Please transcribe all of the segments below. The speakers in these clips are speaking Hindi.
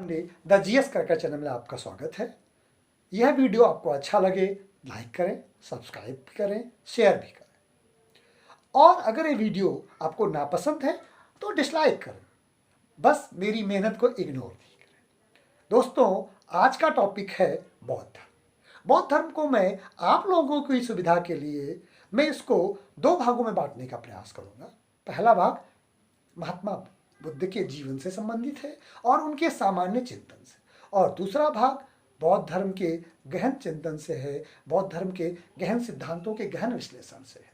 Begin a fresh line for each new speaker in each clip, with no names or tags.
द जीएस करकर चैनल में आपका स्वागत है। यह वीडियो आपको अच्छा लगे लाइक करें, सब्सक्राइब करें, शेयर भी करें और अगर ये वीडियो आपको नापसंद है तो डिसलाइक करें। बस मेरी मेहनत को इग्नोर नहीं करें। दोस्तों, आज का टॉपिक है बौद्ध धर्म। बौद्ध धर्म को मैं आप लोगों की सुविधा के लिए मैं इसको दो भागों में बांटने का प्रयास करूंगा। पहला भाग महात्मा बुद्ध के जीवन से संबंधित है और उनके सामान्य चिंतन से, और दूसरा भाग बौद्ध धर्म के गहन चिंतन से है, बौद्ध धर्म के गहन सिद्धांतों के गहन विश्लेषण से है।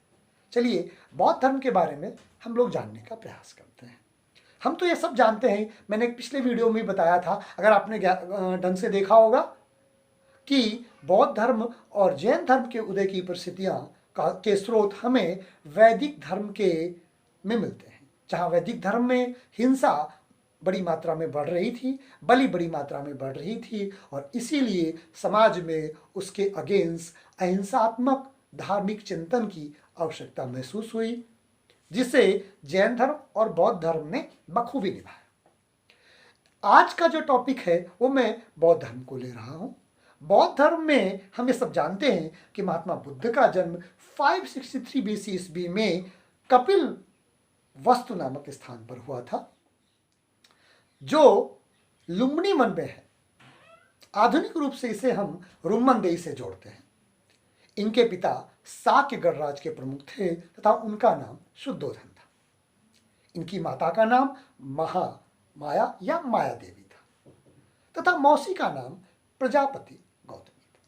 चलिए बौद्ध धर्म के बारे में हम लोग जानने का प्रयास करते हैं। हम तो ये सब जानते हैं, मैंने पिछले वीडियो में बताया था, अगर आपने ढंग से देखा होगा कि बौद्ध धर्म और जैन धर्म के उदय की परिस्थितियां के स्रोत हमें वैदिक धर्म के में मिलते हैं, जहाँ वैदिक धर्म में हिंसा बड़ी मात्रा में बढ़ रही थी, बलि बड़ी मात्रा में बढ़ रही थी और इसीलिए समाज में उसके अगेंस्ट अहिंसात्मक धार्मिक चिंतन की आवश्यकता महसूस हुई, जिसे जैन धर्म और बौद्ध धर्म ने बखूबी निभाया। आज का जो टॉपिक है वो मैं बौद्ध धर्म को ले रहा हूँ। बौद्ध धर्म में हम ये सब जानते हैं कि महात्मा बुद्ध का जन्म 563 BC ईस्वी में कपिल वस्तु नामक स्थान पर हुआ था, जो लुम्बिनी वन में है। आधुनिक रूप से इसे हम रुम्मनदेही से जोड़ते हैं। इनके पिता शाक्य गणराज के प्रमुख थे तथा उनका नाम शुद्धोधन था। इनकी माता का नाम महामाया या माया देवी था तथा मौसी का नाम प्रजापति गौतमी था।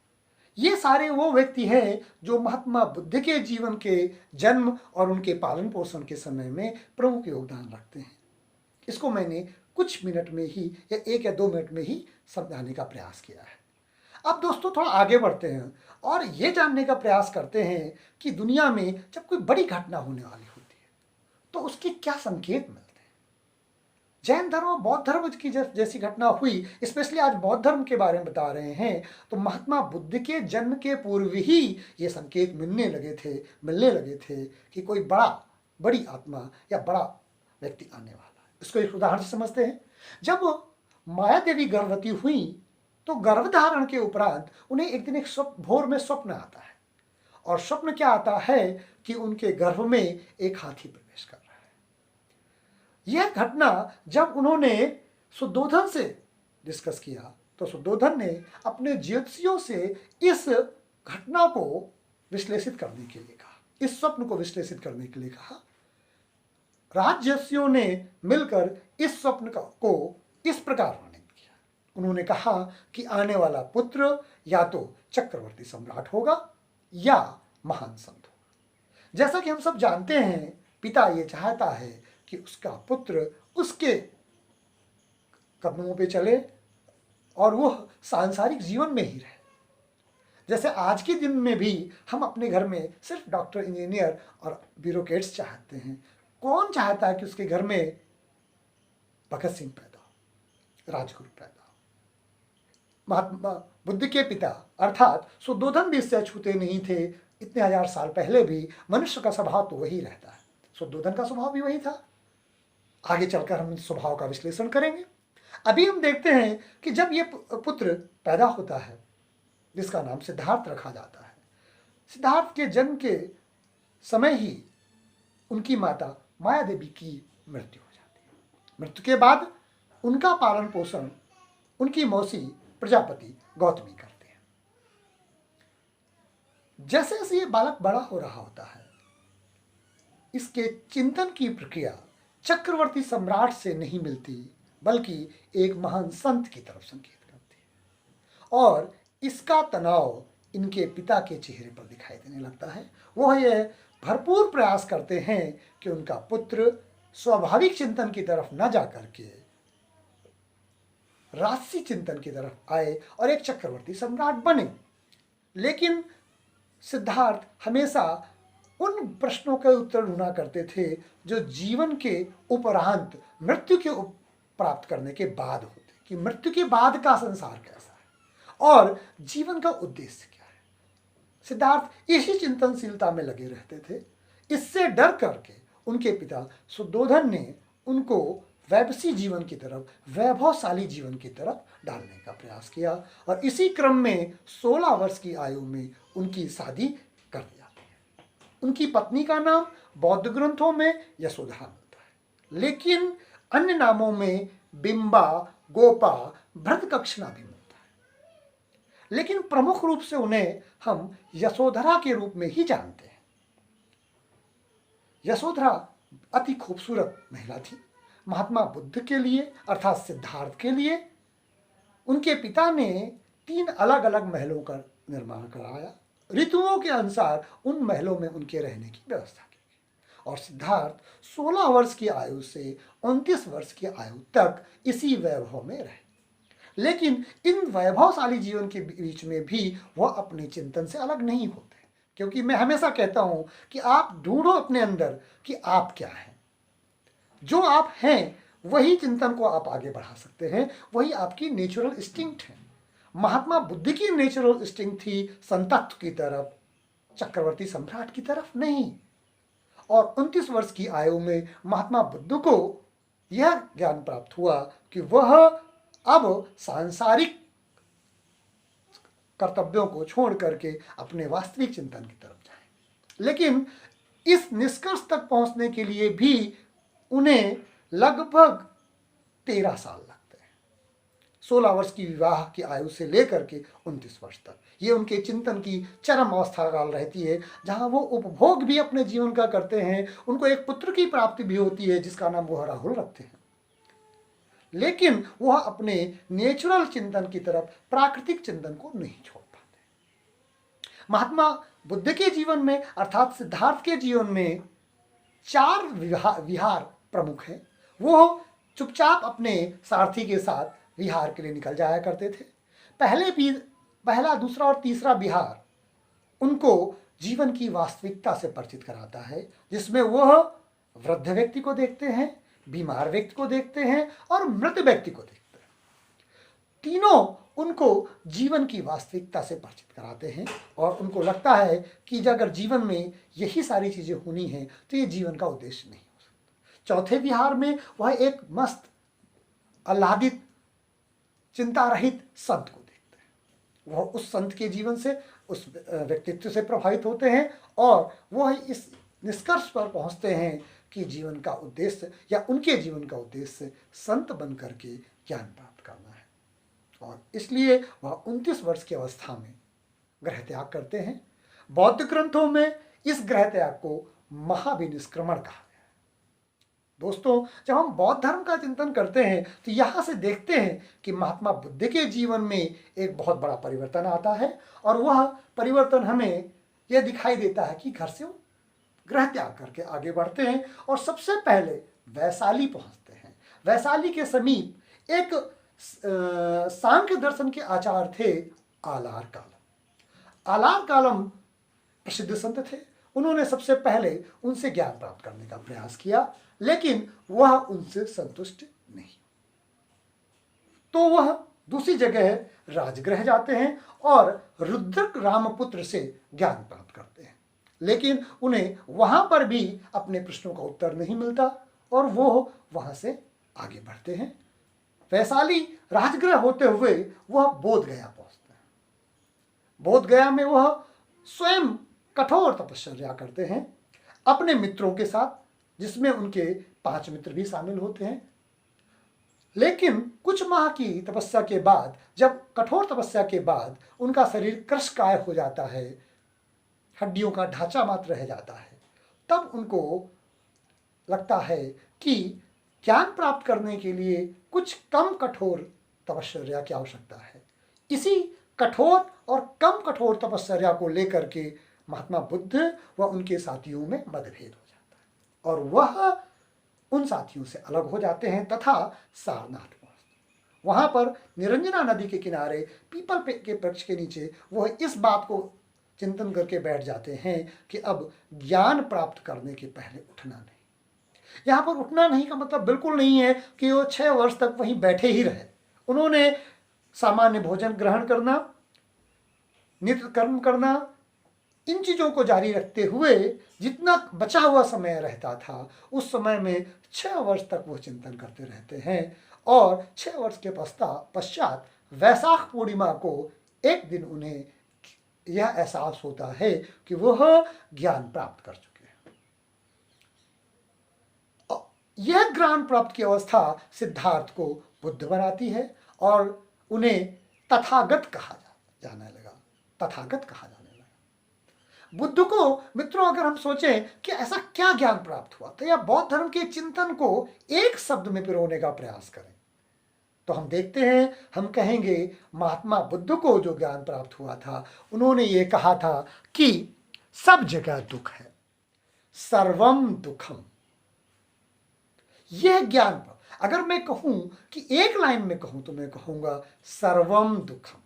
ये सारे वो व्यक्ति हैं जो महात्मा बुद्ध के जीवन के जन्म और उनके पालन पोषण के समय में प्रमुख योगदान रखते हैं। इसको मैंने कुछ मिनट में ही या 1 या 2 मिनट में ही समझाने का प्रयास किया है। अब दोस्तों थोड़ा आगे बढ़ते हैं और ये जानने का प्रयास करते हैं कि दुनिया में जब कोई बड़ी घटना होने वाली होती है तो उसके क्या संकेत मिलते हैं। जैन धर्म और बौद्ध धर्म की जैसी घटना हुई, स्पेशली आज बौद्ध धर्म के बारे में बता रहे हैं, तो महात्मा बुद्ध के जन्म के पूर्व ही ये संकेत मिलने लगे थे कि कोई बड़ी आत्मा या बड़ा व्यक्ति आने वाला है। इसको एक उदाहरण से समझते हैं। जब माया देवी गर्भवती हुई तो गर्भधारण के उपरांत उन्हें एक दिन भोर में स्वप्न आता है, और स्वप्न क्या आता है कि उनके गर्भ में एक हाथी प्रवेश कर रहा है। यह घटना जब उन्होंने शुद्धोधन से डिस्कस किया तो शुद्धोधन ने अपने ज्योतिषियों से इस घटना को विश्लेषित करने के लिए कहा, इस स्वप्न को विश्लेषित करने के लिए कहा। राजज्योतिषियों ने मिलकर इस स्वप्न को इस प्रकार वर्णित किया। उन्होंने कहा कि आने वाला पुत्र या तो चक्रवर्ती सम्राट होगा या महान संत होगा। जैसा कि हम सब जानते हैं, पिता ये चाहता है कि उसका पुत्र उसके कदमों पे चले और वह सांसारिक जीवन में ही रहे। जैसे आज के दिन में भी हम अपने घर में सिर्फ डॉक्टर, इंजीनियर और ब्यूरोक्रेट्स चाहते हैं। कौन चाहता है कि उसके घर में भगत सिंह पैदा हो, राजगुरु पैदा हो। महात्मा बुद्ध के पिता अर्थात शुद्धोधन भी इससे अछूते नहीं थे। इतने हजार साल पहले भी मनुष्य का स्वभाव तो वही रहता है, शुद्धोधन का स्वभाव भी वही था। आगे चलकर हम इस स्वभाव का विश्लेषण करेंगे। अभी हम देखते हैं कि जब ये पुत्र पैदा होता है जिसका नाम सिद्धार्थ रखा जाता है, सिद्धार्थ के जन्म के समय ही उनकी माता माया देवी की मृत्यु हो जाती है। मृत्यु के बाद उनका पालन पोषण उनकी मौसी प्रजापति गौतमी करते हैं। जैसे जैसे ये बालक बड़ा हो रहा होता है, इसके चिंतन की प्रक्रिया चक्रवर्ती सम्राट से नहीं मिलती बल्कि एक महान संत की तरफ संकेत करती है, और इसका तनाव इनके पिता के चेहरे पर दिखाई देने लगता है। वह यह भरपूर प्रयास करते हैं कि उनका पुत्र स्वाभाविक चिंतन की तरफ न जाकर के राजसी चिंतन की तरफ आए और एक चक्रवर्ती सम्राट बने। लेकिन सिद्धार्थ हमेशा उन प्रश्नों के उत्तर ढूंढा करते थे जो जीवन के उपरांत मृत्यु के प्राप्त करने के बाद होते, कि मृत्यु के बाद का संसार कैसा है और जीवन का उद्देश्य क्या है। सिद्धार्थ इसी चिंतनशीलता में लगे रहते थे। इससे डर करके उनके पिता शुद्धोधन ने उनको वैभवशी जीवन की तरफ, वैभवशाली जीवन की तरफ डालने का प्रयास किया। और इसी क्रम में 16 वर्ष की आयु में उनकी शादी कर दी जाती है। उनकी पत्नी का नाम बौद्ध ग्रंथों में यशोधरा मिलता है, लेकिन अन्य नामों में बिंबा, गोपा, भृतकक्षना भी मिलता है। लेकिन प्रमुख रूप से उन्हें हम यशोधरा के रूप में ही जानते हैं। यशोधरा अति खूबसूरत महिला थी। महात्मा बुद्ध के लिए अर्थात सिद्धार्थ के लिए उनके पिता ने 3 अलग अलग महलों का निर्माण कराया। ऋतुओं के अनुसार उन महलों में उनके रहने की व्यवस्था की गई और सिद्धार्थ 16 वर्ष की आयु से 29 वर्ष की आयु तक इसी वैभव में रहे। लेकिन इन वैभवशाली जीवन के बीच में भी वह अपने चिंतन से अलग नहीं होते, क्योंकि मैं हमेशा कहता हूं कि आप ढूंढो अपने अंदर कि आप क्या हैं। जो आप हैं वही चिंतन को आप आगे बढ़ा सकते हैं, वही आपकी नेचुरल इंस्टिंक्ट है। महात्मा बुद्ध की नेचुरल इंस्टिंक्ट थी संतत्व की तरफ, चक्रवर्ती सम्राट की तरफ नहीं। और 29 वर्ष की आयु में महात्मा बुद्ध को यह ज्ञान प्राप्त हुआ कि वह अब सांसारिक कर्तव्यों को छोड़ करके अपने वास्तविक चिंतन की तरफ जाएं। लेकिन इस निष्कर्ष तक पहुंचने के लिए भी उन्हें लगभग 13 साल लगते हैं। 16 वर्ष की विवाह की आयु से लेकर के 29 वर्ष तक ये उनके चिंतन की चरम अवस्था काल रहती है, जहां वो उपभोग भी अपने जीवन का करते हैं। उनको एक पुत्र की प्राप्ति भी होती है जिसका नाम वो राहुल रखते हैं। लेकिन वह अपने नेचुरल चिंतन की तरफ, प्राकृतिक चिंतन को नहीं छोड़ पाते। महात्मा बुद्ध के जीवन में अर्थात सिद्धार्थ के जीवन में 4 विहार प्रमुख हैं। वो चुपचाप अपने सारथी के साथ विहार के लिए निकल जाया करते थे। पहला, दूसरा और तीसरा विहार उनको जीवन की वास्तविकता से परिचित कराता है, जिसमें वह वृद्ध व्यक्ति को देखते हैं, बीमार व्यक्ति को देखते हैं और मृत व्यक्ति को देखते हैं। तीनों उनको जीवन की वास्तविकता से परिचित कराते हैं और उनको लगता है कि अगर जीवन में यही सारी चीजें होनी हैं तो ये जीवन का उद्देश्य नहीं हो सकता। चौथे विहार में वह एक मस्त, आह्लादित, चिंता रहित संत को देखते हैं। वह उस संत के जीवन से, उस व्यक्तित्व से प्रभावित होते हैं और वह इस निष्कर्ष पर पहुंचते हैं कि जीवन का उद्देश्य या उनके जीवन का उद्देश्य संत बन करके ज्ञान प्राप्त करना है। और इसलिए वह 29 वर्ष की अवस्था में ग्रह त्याग करते हैं। बौद्ध ग्रंथों में इस ग्रह त्याग को महाविनिष्क्रमण कहा गया है। दोस्तों, जब हम बौद्ध धर्म का चिंतन करते हैं तो यहां से देखते हैं कि महात्मा बुद्ध के जीवन में एक बहुत बड़ा परिवर्तन आता है और वह परिवर्तन हमें यह दिखाई देता है कि घर से ग्रह त्याग करके आगे बढ़ते हैं और सबसे पहले वैशाली पहुंचते हैं। वैशाली के समीप एक सांख्य दर्शन के आचार्य थे आलार कालम। आलार कालम प्रसिद्ध संत थे। उन्होंने सबसे पहले उनसे ज्ञान प्राप्त करने का प्रयास किया, लेकिन वह उनसे संतुष्ट नहीं, तो वह दूसरी जगह राजगृह जाते हैं और रुद्रक रामपुत्र से ज्ञान प्राप्त करते हैं। लेकिन उन्हें वहां पर भी अपने प्रश्नों का उत्तर नहीं मिलता और वो वहां से आगे बढ़ते हैं। वैशाली राजगृह होते हुए वह बोध गया पहुंचते हैं। बोध गया में वह स्वयं कठोर तपस्या करते हैं अपने मित्रों के साथ, जिसमें उनके 5 मित्र भी शामिल होते हैं। लेकिन कुछ माह की तपस्या के बाद, जब कठोर तपस्या के बाद उनका शरीर कृशकाय हो जाता है, हड्डियों का ढांचा मात्र रह जाता है, तब उनको लगता है कि ज्ञान प्राप्त करने के लिए कुछ कम कठोर तपस्या की आवश्यकता है। इसी कठोर और कम कठोर तपस्या को लेकर के महात्मा बुद्ध व उनके साथियों में मतभेद हो जाता है और वह उन साथियों से अलग हो जाते हैं तथा सारनाथ पहुंचते हैं। वहां पर निरंजना नदी के किनारे पीपल के वृक्ष के नीचे वह इस बात को चिंतन करके बैठ जाते हैं कि अब ज्ञान प्राप्त करने के पहले उठना नहीं। यहाँ पर उठना नहीं का मतलब बिल्कुल नहीं है कि वो 6 वर्ष तक वहीं बैठे ही रहे। उन्होंने सामान्य भोजन ग्रहण करना, नित्य कर्म करना, इन चीज़ों को जारी रखते हुए जितना बचा हुआ समय रहता था उस समय में 6 वर्ष तक वो चिंतन करते रहते हैं और 6 वर्ष के पश्चात वैशाख पूर्णिमा को एक दिन उन्हें यह एहसास होता है कि वह ज्ञान प्राप्त कर चुके हैं। यह ज्ञान प्राप्त की अवस्था सिद्धार्थ को बुद्ध बनाती है और उन्हें तथागत कहा जाने लगा, तथागत कहा जाने लगा। बुद्ध को मित्रों अगर हम सोचें कि ऐसा क्या ज्ञान प्राप्त हुआ तो या बौद्ध धर्म के चिंतन को एक शब्द में पिरोने का प्रयास करें तो हम देखते हैं, हम कहेंगे महात्मा बुद्ध को जो ज्ञान प्राप्त हुआ था उन्होंने ये कहा था कि सब जगह दुख है, सर्वम दुखम। यह ज्ञान अगर मैं कहूं कि एक लाइन में कहूं तो मैं कहूंगा सर्वम दुखम।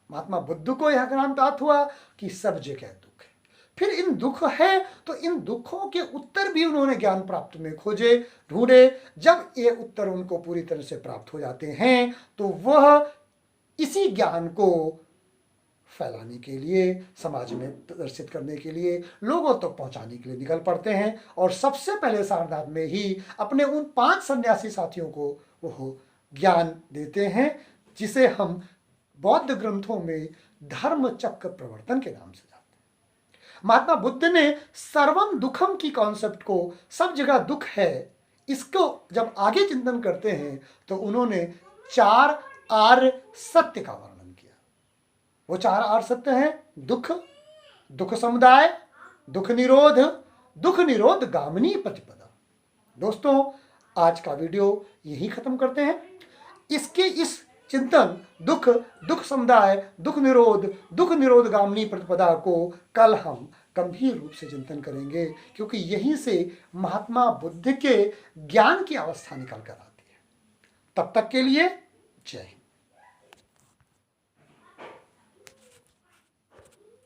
महात्मा बुद्ध को यह ज्ञान प्राप्त हुआ कि सब जगह दुख है। फिर इन दुख है तो इन दुखों के उत्तर भी उन्होंने ज्ञान प्राप्त में खोजे, ढूंढे। जब ये उत्तर उनको पूरी तरह से प्राप्त हो जाते हैं तो वह इसी ज्ञान को फैलाने के लिए, समाज में प्रदर्शित करने के लिए, लोगों तक तो पहुंचाने के लिए निकल पड़ते हैं और सबसे पहले सारनाथ में ही अपने उन 5 सन्यासी साथियों को वो ज्ञान देते हैं जिसे हम बौद्ध ग्रंथों में धर्म चक्र प्रवर्तन के नाम से जानते हैं। महात्मा बुद्ध ने सर्वम दुखम की कॉन्सेप्ट को, सब जगह दुख है, इसको जब आगे चिंतन करते हैं तो उन्होंने 4 आर्य सत्य का वर्णन किया। वो 4 आर्य सत्य हैं दुख, दुख समुदाय, दुख निरोध गामिनी प्रतिपदा। दोस्तों आज का वीडियो यही खत्म करते हैं। इसके इस चिंतन दुख समुदाय, दुख निरोध गामिनी प्रतिपदा को कल हम गंभीर रूप से चिंतन करेंगे क्योंकि यहीं से महात्मा बुद्ध के ज्ञान की अवस्था निकल कर आती है। तब तक के लिए जय हिंद।